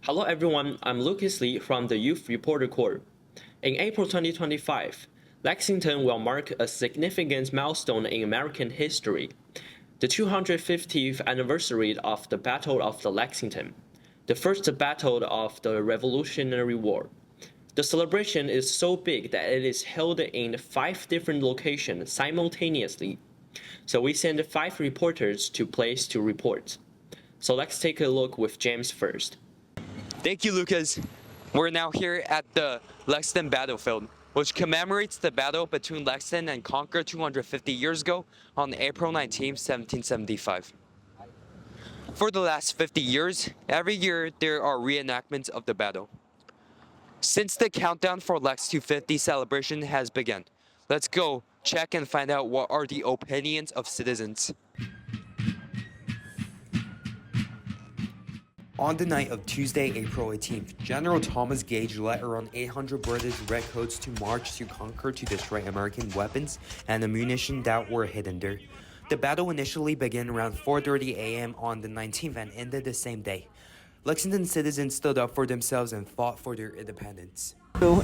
Hello everyone, I'm Lucas Lee from the Youth Reporter Corps. In April 2025, Lexington will mark a significant milestone in American history, the 250th anniversary of the Battle of the Lexington, the first battle of the Revolutionary War. The celebration is so big that it is held in 5 different locations simultaneously. So we send 5 reporters to place to report. So let's take a look with James first. Thank you, Lucas. We're now here at the Lexington battlefield, which commemorates the battle between Lexington and Concord 250 years ago on April 19, 1775. For the last 50 years, every year there are reenactments of the battle. Since the countdown for Lex250 celebration has begun, let's go check and find out what are the opinions of citizens. On the night of Tuesday, April 18th, General Thomas Gage led around 800 British redcoats to march to Concord to destroy American weapons and ammunition that were hidden there. The battle initially began around 4:30 a.m. on the 19th and ended the same day. Lexington citizens stood up for themselves and fought for their independence.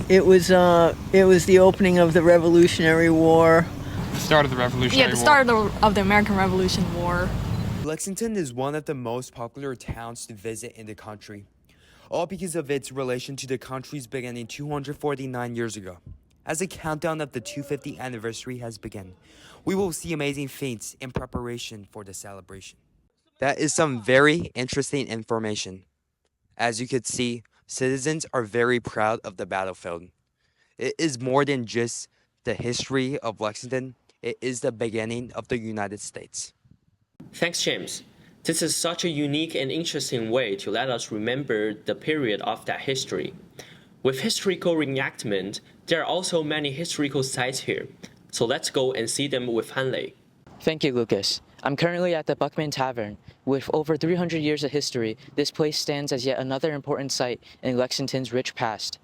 It was the opening of the Revolutionary War. The start of the Revolutionary War. Yeah, the start of the American Revolution War. Lexington is one of the most popular towns to visit in the country, all because of its relation to the country's beginning 249 years ago. As the countdown of the 250th anniversary has begun, we will see amazing feats in preparation for the celebration. That is some very interesting information. As you could see, citizens are very proud of the battlefield. It is more than just the history of Lexington, it is the beginning of the United States. Thanks, James. This is such a unique and interesting way to let us remember the period of that history. With historical reenactment, there are also many historical sites here. So let's go and see them with Hanlei. Thank you, Lucas. I'm currently at the Buckman Tavern. With over 300 years of history, this place stands as yet another important site in Lexington's rich past.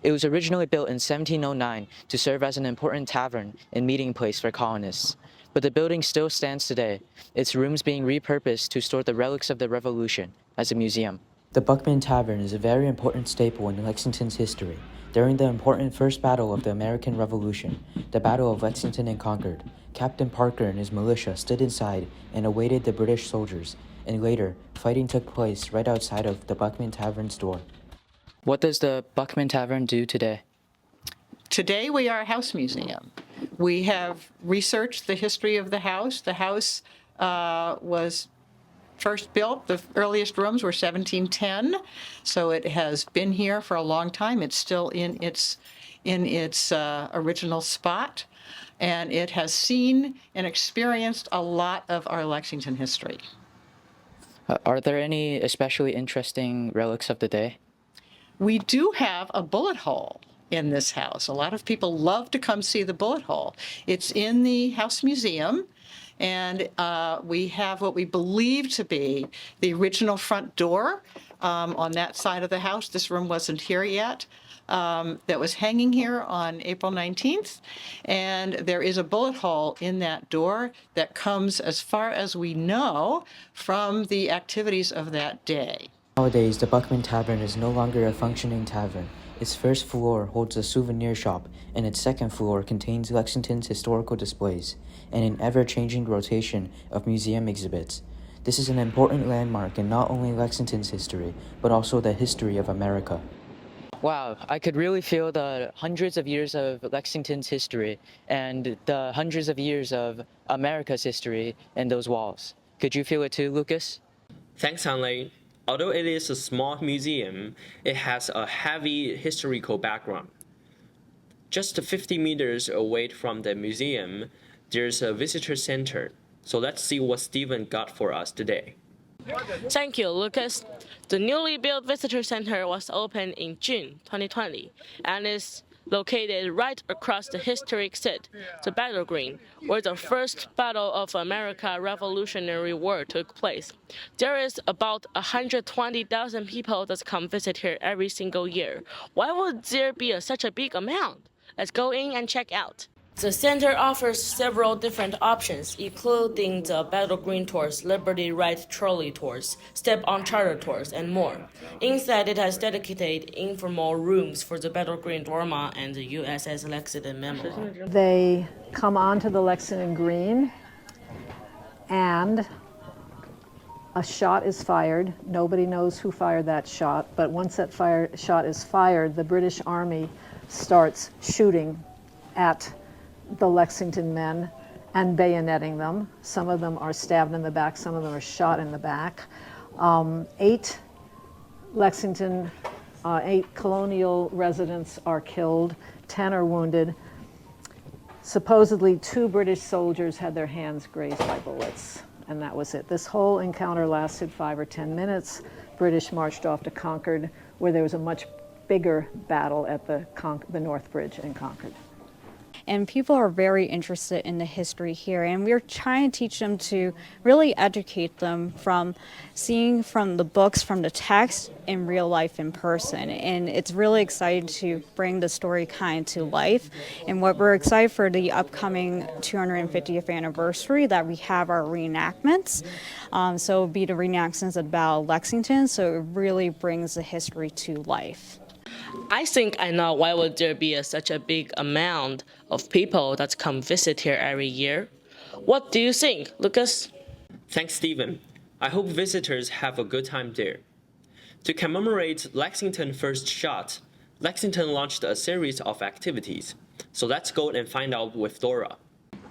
It was originally built in 1709 to serve as an important tavern and meeting place for colonists. But the building still stands today, its rooms being repurposed to store the relics of the Revolution as a museum. The Buckman Tavern is a very important staple in Lexington's history. During the important first battle of the American Revolution, the Battle of Lexington and Concord, Captain Parker and his militia stood inside and awaited the British soldiers, and later, fighting took place right outside of the Buckman Tavern's door. What does the Buckman Tavern do today? Today we are a house museum. We have researched the history of the house. The house was first built, the earliest rooms were 1710, so it has been here for a long time. It's still in its original spot, and it has seen and experienced a lot of our Lexington history. Are there any especially interesting relics of the day? We do have a bullet hole in this house. A lot of people love to come see the bullet hole. It's in the House Museum, and we have what we believe to be the original front door on that side of the house. This room wasn't here yet. That was hanging here on April 19th, and there is a bullet hole in that door that comes, as far as we know, from the activities of that day. Nowadays, the Buckman Tavern is no longer a functioning tavern. Its first floor holds a souvenir shop, and its second floor contains Lexington's historical displays and an ever-changing rotation of museum exhibits. This is an important landmark in not only Lexington's history, but also the history of America. Wow, I could really feel the hundreds of years of Lexington's history and the hundreds of years of America's history in those walls. Could you feel it too, Lucas? Thanks, Hanlei. Although it is a small museum, it has a heavy historical background. Just 50 meters away from the museum, there's a visitor center. So let's see what Steven got for us today. Thank you, Lucas. The newly built visitor center was opened in June 2020 and is located right across the historic site, the Battle Green, where the first Battle of America Revolutionary War took place. There is about 120,000 people that come visit here every single year. Why would there be such a big amount? Let's go in and check out. The center offers several different options, including the Battle Green Tours, Liberty Ride Trolley Tours, Step on Charter Tours, and more. Inside, it has dedicated informal rooms for the Battle Green Dora and the USS Lexington Memorial. They come onto the Lexington Green, and a shot is fired. Nobody knows who fired that shot, but once that shot is fired, the British Army starts shooting at the Lexington men and bayoneting them. Some of them are stabbed in the back, some of them are shot in the back. 8 colonial residents are killed, 10 are wounded. Supposedly 2 British soldiers had their hands grazed by bullets, and that was it. This whole encounter lasted 5 or 10 minutes. British marched off to Concord, where there was a much bigger battle at the North Bridge in Concord. And people are very interested in the history here, and we're trying to teach them to really educate them from seeing from the books, from the text, in real life in person. And it's really exciting to bring the story kind of to life. And what we're excited for the upcoming 250th anniversary, that we have our reenactments. So it'll be the reenactments about Lexington, so it really brings the history to life. I think I know why would there be such a big amount of people that come visit here every year. What do you think, Lucas? Thanks, Stephen. I hope visitors have a good time there. To commemorate Lexington's first shot, Lexington launched a series of activities. So let's go and find out with Dora.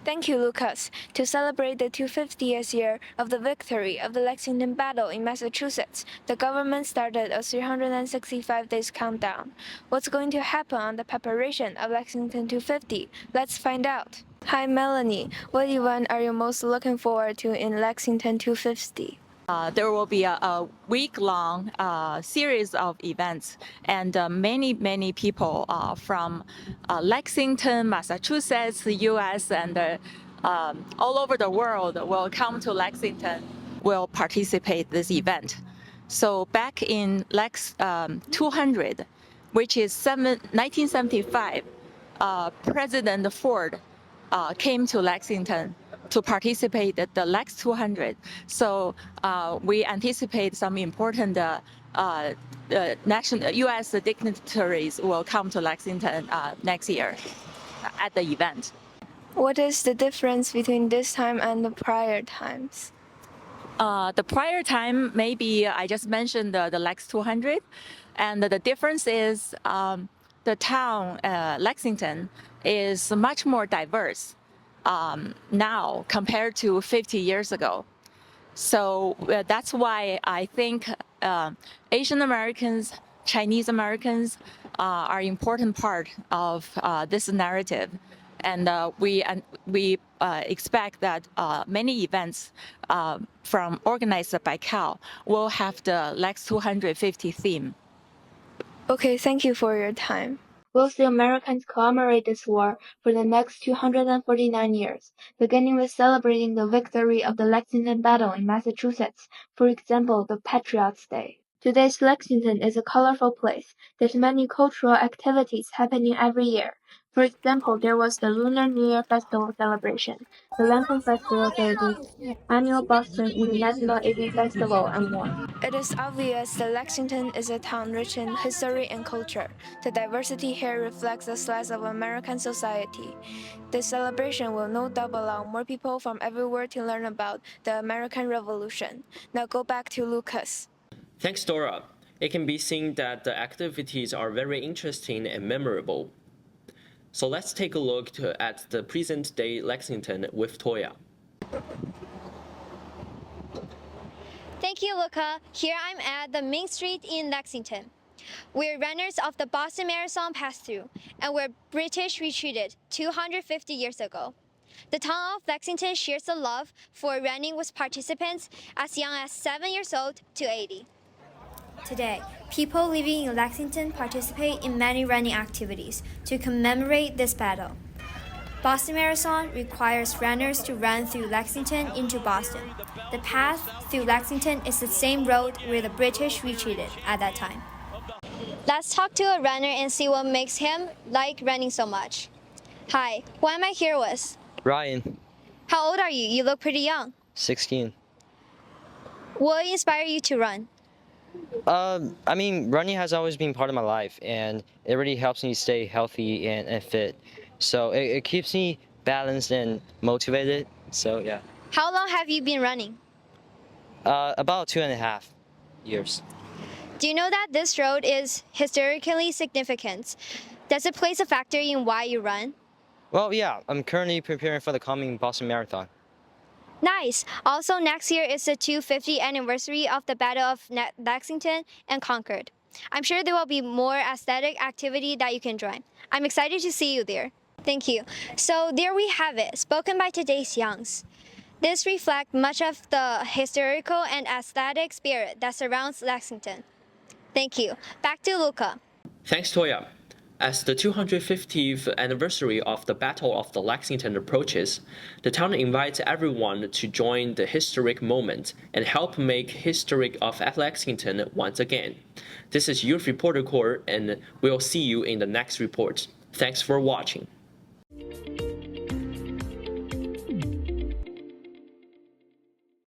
Thank you, Lucas. To celebrate the 250th year of the victory of the Lexington Battle in Massachusetts, the government started a 365 days countdown. What's going to happen on the preparation of Lexington 250? Let's find out. Hi, Melanie. What event are you most looking forward to in Lexington 250? There will be a week-long series of events, and many people from Lexington, Massachusetts, the U.S., and all over the world will come to Lexington, will participate this event. So back in Lex 200, which is 1975, President Ford came to Lexington to participate at the Lex 200. So we anticipate some important national U.S. dignitaries will come to Lexington next year at the event. What is the difference between this time and the prior times? The prior time, maybe I just mentioned the Lex 200, and the difference is the town, Lexington, is much more diverse now compared to 50 years ago. So that's why I think Asian Americans, Chinese Americans are an important part of this narrative. And we expect that many events from organized by Cal will have the Lex 250 theme. Okay, thank you for your time. Will the Americans commemorate this war for the next 249 years, beginning with celebrating the victory of the Lexington Battle in Massachusetts, for example, the Patriots' Day. Today's Lexington is a colorful place. There's many cultural activities happening every year. For example, there was the Lunar New Year Festival celebration, the Lantern Festival service, annual Boston International Aging Festival, and more. It is obvious that Lexington is a town rich in history and culture. The diversity here reflects the slice of American society. This celebration will no doubt allow more people from everywhere to learn about the American Revolution. Now go back to Lucas. Thanks, Dora. It can be seen that the activities are very interesting and memorable. So let's take a look at the present-day Lexington with Tuoya. Thank you, Luca. Here I'm at the Main Street in Lexington, where runners of the Boston Marathon passed through and where British retreated 250 years ago. The town of Lexington shares a love for running with participants as young as 7 years old to 80. Today, people living in Lexington participate in many running activities to commemorate this battle. Boston Marathon requires runners to run through Lexington into Boston. The path through Lexington is the same road where the British retreated at that time. Let's talk to a runner and see what makes him like running so much. Hi, who am I here with? Ryan, How old are you? You look pretty young. 16. What inspired you to run? I mean, running has always been part of my life, and it really helps me stay healthy and fit. So it keeps me balanced and motivated. So yeah. How long have you been running? About 2.5 years. Do you know that this road is historically significant? Does it play a factor in why you run? Well, yeah, I'm currently preparing for the coming Boston Marathon. Nice. Also, next year is the 250th anniversary of the Battle of Lexington and Concord. I'm sure there will be more aesthetic activity that you can join. I'm excited to see you there. Thank you. So there we have it, spoken by today's youngs. This reflects much of the historical and aesthetic spirit that surrounds Lexington. Thank you. Back to Luca. Thanks, Tuoya. As the 250th anniversary of the Battle of the Lexington approaches, the town invites everyone to join the historic moment and help make history of Lexington once again. This is Youth Reporter Corps, and we'll see you in the next report. Thanks for watching.